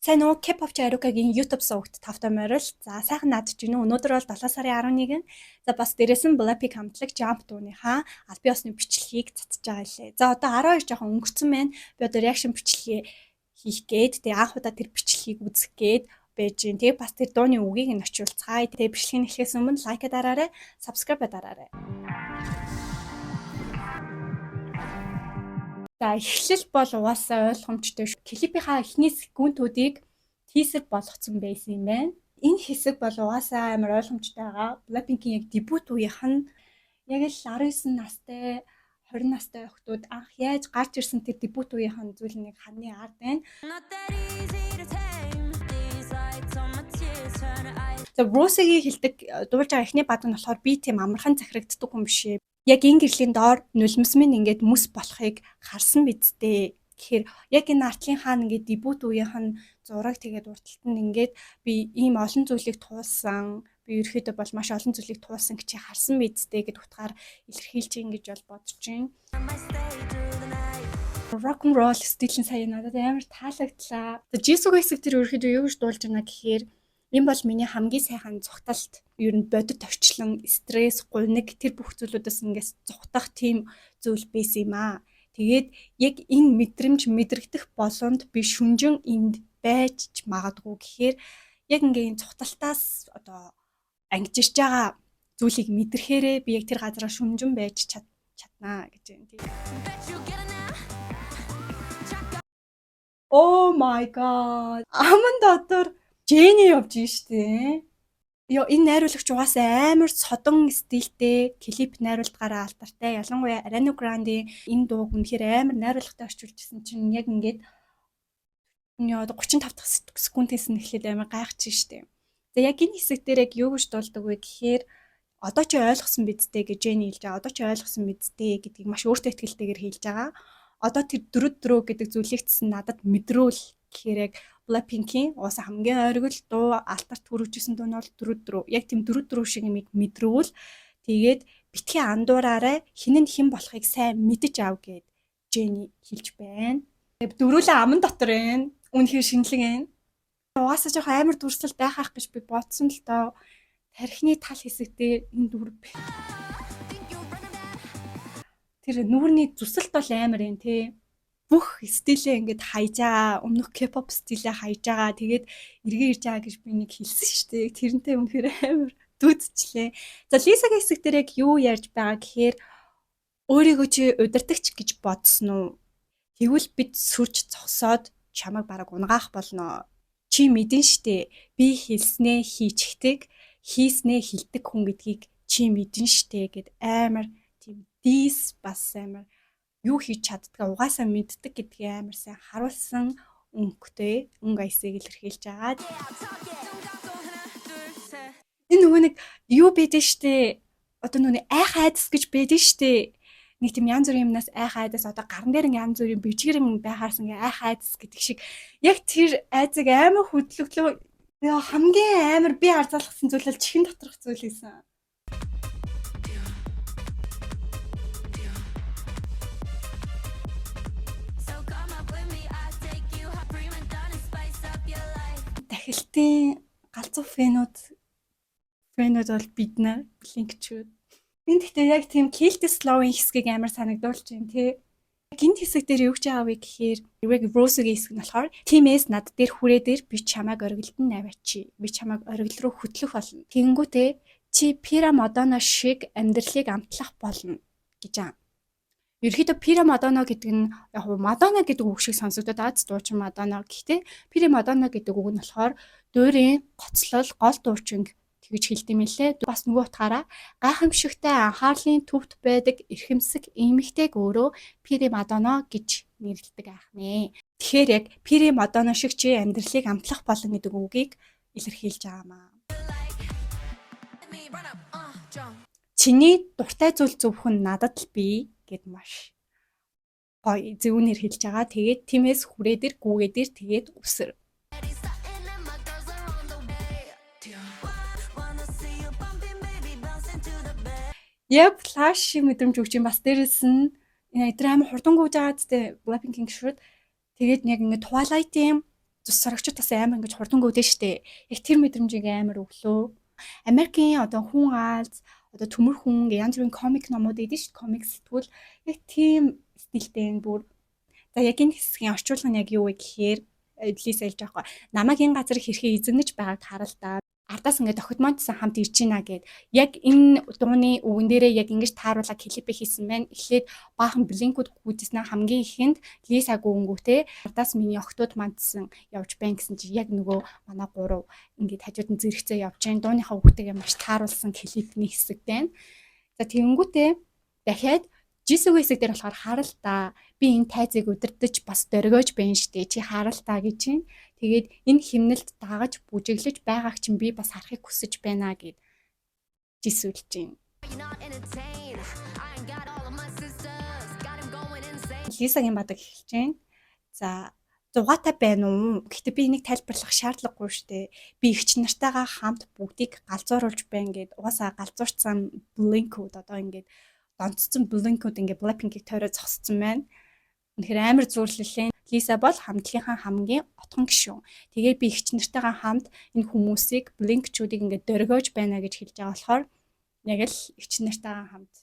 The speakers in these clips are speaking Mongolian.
Сайн уу? K-pop Aruka-гийн YouTube сувагт тавтай морил. За сайхан наадж гинэ. Өнөөдөр бол 7 сарын 11. За бас дээрээс нь Blackpink хамтлаг Jump дууныхаа аль бие усны бичлэгийг цацж байгаа лээ. За одоо 12 жоохон өнгөрцөн байна. Би одоо reaction бичлэгээ хийх гээд тэгээ анх удаа тэр бичлэгийг үзэх гээд байж гин. Тэгээ бас тэр дууны үгийг нь очиулцгаая. Тэгээ бичлэгийг эхлэхээс өмнө лайк дараарай, subscribe дараарай. За эхлэл бол угаасаа ойлгомжтой шүү. Клипийнхаа эхний секундуудыг тизер болгоцсон байсан юм байна. Энэ хэсэг бол угаасаа амар ойлгомжтой байгаа. Blackpink-ийн яг дебют үеийнх нь яг л 19 настай 20 настай охтууд анх яаж гарч ирсэн тэр дебют үеийнхэн зүйл нэг ханы ард байна. За Rose-гийн хэлдэг дуулж байгаа эхний бад нь болохоор би тийм амархан захирагддаг хүн биш ээ. Яг энэ гэрлийн доор нулимс минь ингээд мэс болохыг харсан бидтэй. Тэгэхээр яг энэ артлын хаан ингээд дебют үеийнх нь зураг тэгээд урталт нь ингээд би ийм олон зүйлийг туулсан. Би ерөөхдөө бол маш олон зүйлийг туулсан гэж харсан бидтэй гэд утгаар илэрхийлж ийн гэж бол бодож байна. Rock and roll стилийн сая надад амар таалагдлаа. Jisoo-гийн хэсэг тэр ерөөхдөө юу гэж дуулж байна гэхээр энэ бол миний хамгийн сайхан зүгталт. Ер нь бодит орчлон, стресс, гуниг тэр бүх зүйлүүдээс ингээс зүгтах тийм зүйл байсан юм аа. Тэгээд яг энэ мэдрэмж мэдрэгдэх болонд би шүнжин энд байж магадгүй гэхээр яг ингээ энэ зүгталтаас одоо ангижиж байгаа зүйлийг мэдрэхээрээ би яг тэр газараа шүнжин байж чаднаа гэж байна тийм. Oh my god. Аман дотор Jennie явж штэ. Ёо энэ найруулагч угаасаа амар содон стилтэй клип найруулдгаараа алдартай. Ялангуяа Ariana Grande энэ дууг үнэхээр амар найруулгатай орчуулжсэн чинь яг ингээд 35 дахь секундээс нь эхлээд амар гайхаж штэ. За яг энэ хэсэг дээр яг юу гэж дуулдаг вэ гэхээр одоо ч ойлгосон бидтэй гэж Jennie хэлж байгаа. Одоо ч ойлгосон бидтэй гэдгийг маш өөртөө ихтэйгээр хэлж байгаа. Одоо тэр дөрөв гэдэг зүйлийг чинь надад мэдрүүл гэхээр яг Blackpink-ийн уусаа хамгийн ойргол дуу алтарт хүргэжсэн дуу нь бол дөрөв. Яг тийм дөрөв шиг юм мэдрүүл. Тэгээд битгий андуураарай хин нь хэн болохыг сайн мэдэж ав гэд Jennie хэлж байна. Тэгээд дөрүүлээ аман дотор байна. Үнэхээр шинэлэг байна. Угаасаа жоох амар дүрслэл байхах гэж би бодсон л доо. Тархины тал хэсэгтээ энэ дүр байна. Тэр нүүрний зүсэлт бол амар юм тий. Бүх стилээ ингээд хайж байгаа, өмнөх K-pop стилээ хайж байгаа. Тэгээд эргээ ирж байгаа гэж би нэг хэлсэн шүү дээ. Тэрнтэй үнэхээр амар дүүдчлээ. За Lisa-гийн хэсэг дээр яг юу ярьж байгаа гэхээр өөрийгөө чи удирдахч гэж бодсон уу? Тэгвэл бид сүрж зогсоод чамайг бараг унгаах болно. Чи мэдэн штэ. Би хэлснээ хийчихдэг, хийснээ хилдэг хүн гэдгийг чи мэдэн штэ гэд амар тийм дис бас амар юу хийж чаддгаа угаасаа мэддэг гэдгийг амар сайн харуулсан өнгөтэй өнгө аясыг илэрхийлж байгаа. Энэ нөгөө нэг юу байдэн штэ. Одоо нүг айх айдас гэж байдэн штэ. Нэг тийм янз бүрийн юмнаас айх айдас одоо гарн дээр янз бүрийн бижгэр юм байхаарс ингээ айх айдас гэдэг шиг яг тэр айзыг амар хөдлөглөө хамгийн амар би арзаалгасан зүйл бол чихэн доторх зүйл байсан. Дахилтын галзуу фэнүүд бол бид нар блинкчүүд. Энд гэхдээ яг тийм Kill Slow-ийн хэсгийг амар санагдуулж байна тий. Гинт хэсэг дээр юу гэж байгаа вэ гэхээр яг Rose-гийн хэсэг нь болохоор тиймээс над дээр хүрээ дээр би чамайг оргилдон наваачи. Би чамайг оргил руу хөтлөх болно. Тэгэнгүүтээ чи Pira Madonna шиг амьдралыг амтлах болно гэж байгаа. Ерөнхийдөө Pira Madonna гэдэг нь яг Madonna гэдэг үг шиг сонсогдоод аз дуучин Madonna. Гэхдээ Pira Madonna гэдэг үг нь болохоор дуурийн гоцлол гол дуучин гэж хэлдэм мэлээ. Бас нөгөө утгаараа гайхамшигтай анхаарлын төвд байдаг эрхэмсэг эмэгтэйг өөрөө Pira Madonna гэж нэрлэдэг аахнэ. Тэгэхээр яг Pira Madonna шиг чи амьдралыг амтлах болно гэдэг үгийг илэрхийлж байгаа маа. Чиний дуртай зүйл зөвхөн надад л бий гэд маш гоё зөвнөр хэлж байгаа. Тэгээд тиймээс хүрээ дээр гүүгээ дээр тэгээд үсэр. Яг флаш мэдрэмж өгч юм бас дээрэс нь энэ амар хурдан гүйж байгаа гэдэг Blackpink гişрүүд тэгээд яг ингэ Twilight-ийн сурагчдаас амар ингэж хурдангүйдэн штэ. Яг тэр мэдрэмжийг амар өглөө. Америкийн одоо хүн аалз, одоо төмөр хүн янз бүрийн комик номууд идэв штэ. Комик сэтгүүл яг тийм стилтэй бүр. За яг энэ хэсгийн орчуулга нь яг юу вэ гэхээр Лиса хэлж байгаа байхгүй. Намайг энэ газар хэрхэн эзэгнэж байгааг харал та. Ардаас ингээд охид монтсон хамт ирж ийна гэд. Яг энэ дууны үгэн дээрээ яг ингэж тааруулаад клипээ хийсэн байна. Эхлээд баахан блинкүүд гүйжсэн хамгийн ихэнд Лиса гүнгүүтэй ардаас миний охтууд мандсан явж байна гэсэн чи яг нөгөө манай гурав ингээд хажууд нь зэрэгцээ явж байна. Дууныхаа үгтэйгээ маш тааруулсан клипний хэсэг байна. За тэгэнгүүтээ дахиад Жисүүгийн хэсэг дээр болохоор харал та. Би энэ тайзыг удирдах бас дөргиож байна штэ. Чи харал та гэж чинь. Тэгээд энэ химнэлд дагаж бүжиглэж байгааг чинь би бас харахыг хүсэж байна гэд жисүүлж байна. Лисагийн бадаг эхэлж байна. За зугаатай байна уу? Гэхдээ би энийг тайлбарлах шаардлагагүй штэ. Би эгч нартайгаа хамт бүгдийг галзууруулж байна гэд угаасаа галзуурцсан блинкүүд одоо ингээд донцсон блинкүүд ингээд Blackpink-ийг тойроо зогссон байна. Үнэхээр амар зүйрлэлээ. Лиса бол хамтлагийнхаа хамгийн отхон гишүүн. Тэгээд би эгч нартайгаа хамт энэ хүмүүсийг блинкчүүдийг ингээд дөргиож байна гэж хэлж байгаа болохоор яг л эгч нартайгаа хамт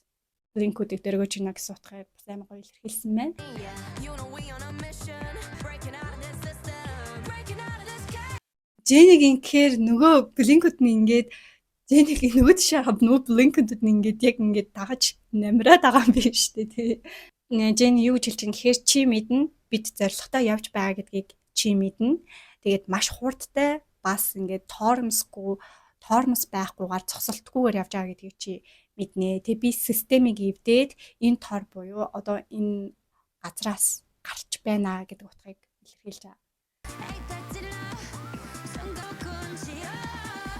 блинкүүдийг дөргиож байна гэсэн утгаараа бас амар гоё илэрхийлсэн байна. Жэнигийн кэр нөгөө блинкүүд нь ингээд Жэнигийн нөгөө тишээ хав нөгөө блинкүүд нь ингээд яг ингээд дагаж намраад байгаа юм биш үү тий. Жэни юу гэж хэлж байгаа гэхээр чи мэднэ бид зоригтой явж байгаа гэдгийг чи мэднэ. Тэгээд маш хурдтай бас ингээд тоормос байхгүйгээр цогцолтгүйгээр явж байгаа гэдгийг чи мэднэ. Тэг би системийг эвдээд энэ тор буюу одоо энэ газраас гарч байна гэдэг утгыг илэрхийлж байгаа.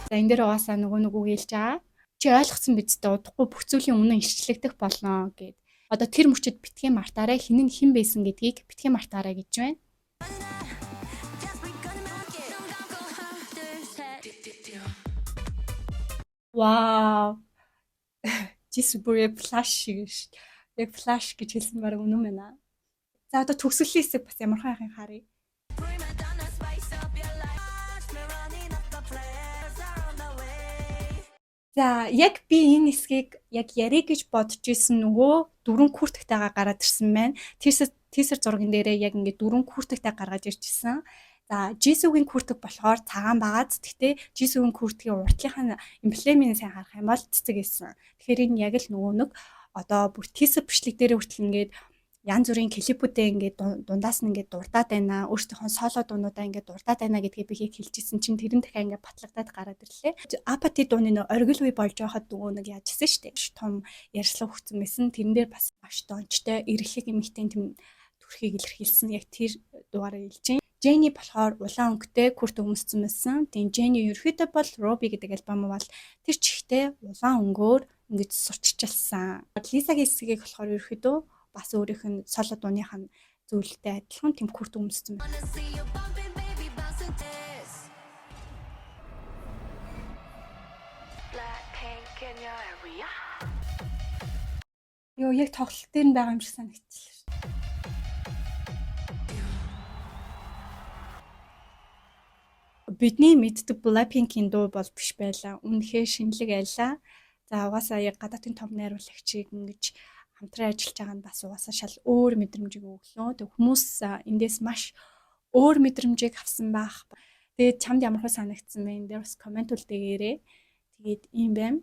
За энэ дээр угаасаа нөгөө хэлж байгаа. Чи ойлгосон биз дээ удахгүй бүх зүйлийн үнэн илчлэгдэх болно гэд. Одоо тэр мөчөд битгий мартаарай хин байсан гэдгийг битгий мартаарай гэж байна. Вау. Жис бүр флаш шиг шүү. Яг флаш гэж хэлсэн баг үнэн байна. За одоо төгсгөлийн хэсэг бас ямар хайхын харъя. За яг би энэ хэсгийг яг ярих гэж бодож исэн нөгөө дөрвөн күртэгтэйгээ гараад ирсэн байна. Тийсэр зурган дээрээ яг ингээд дөрвөн күртэгтэй гаргаж ирж исэн. За Jisoo-гийн күртэг болохоор цагаан багааз. Гэхдээ Jisoo-гийн күртгийн уртлынхаа эмблемийг сайн харах юм бол цэцэг байсан. Тэгэхээр энэ яг л нөгөө нэг одоо бүр тийсэр бичлэг дээр хүртэл ингээд янз бүрийн клипүүдээ ингээд дундаас нь ингээд дурдаад байна. Өөрсдийнхөө соло дуунуудаа ингээд дурдаад байна гэдгийг би хэлчихсэн чинь тэрэн дахиад ингээд батлагдаад гараад ирлээ. Апати дууны нөө оргил үе болж байхад нөгөө нэг яажсэн шүү дээ. Том ярьслан хөгцсөн байсан. Тэрэн дээр бас маш дончтой эрхлэг эмэгтэй тэм төрхийг илэрхийлсэн. Яг тэр дугаараа хэлж байна. Jennie болохоор улаан өнгөтэй күрт өмссөн байсан. Тийм Jennie ерөөхдөө бол Ruby гэдэг альбом бол тэр чихтэй улаан өнгөөр ингэж сурчилсан. Lisa-гийн хэсгийг болохоор ерөөхдөө бас өөрийнх нь соло дууных нь зүйлтэй адилхан тэм күрт өмссөн. Йоо яг тоглолт дээр нь байгаа юм шиг санагдчихлаа. Бидний мэддэг Blackpink-ийн дуу бол биш байлаа. Үнэхээр шинэлэг байлаа. За угаасаа яг гадаадын том найруулагчийг ингэж хамтран ажиллаж байгаа нь бас угаасаа шал өөр мэдрэмжийг өглөө. Тэг хүмүүс эндээс маш өөр мэдрэмжийг авсан байх. Тэгээд чамд ямар хөө санагдсан бэ? Энд дээр бас комент үлдээгээрэй. Тэгээд ийм байна.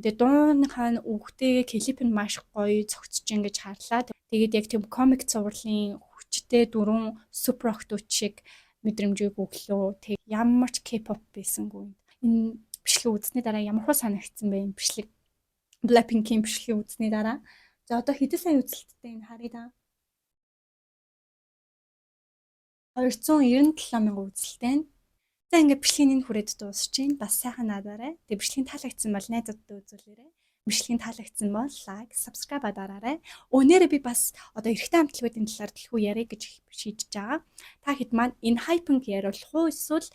Тэгээд дууныхаа үгтэй клип нь маш гоё цогцож ингэж харлаа. Тэгээд яг тийм комик цувралын хүчтэй дөрвөн супер октод шиг мэдрэмжийг өглөө. Тэг ямар ч K-pop байсангүй. Энэ бичлэг үзсний дараа ямар хөө санагдсан бэ? Энэ бичлэг Blackpink-ийн бичлэгийг үзсний дараа. За одоо хэдэн сая үзэлттэй энэ харъя да. 297 мянган үзэлттэй. За ингээд бичлэгийн энэ хүрээд дуусч чинь бас сайхан надаарай. Тэгээ бичлэгийн таалагдсан бол найзуудтай үзүүлээрэй. Бичлэгийн таалагдсан бол лайк, subscribe дараарай. Өнөөдөр би бас одоо эрэгтэй хамтлагуудын талаар дэлгүү яриа гэж шийдэж байгаа. Та хэд маань энэ Hyping яриулах уу эсвэл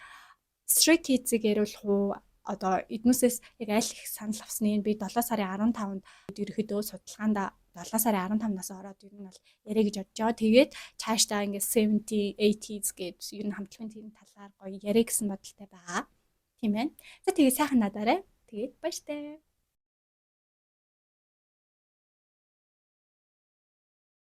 Stray Kids-ийг яриулах уу? одоо эднүсээс яг аль их санал авсныг би 7 сарын 15-нд ерөөхдөө судалгаанда 7 сарын 15-наас ороод ер нь бол яриа гэж бодож байгаа. Тэгээд цаашдаа ингээд 70, 80s гээд ер нь хамтлагын тийм талаар гоё яриа гэсэн бодолтой байгаа. Тийм ээ. За тэгээд сайхан надаарай. Тэгээд баяртай.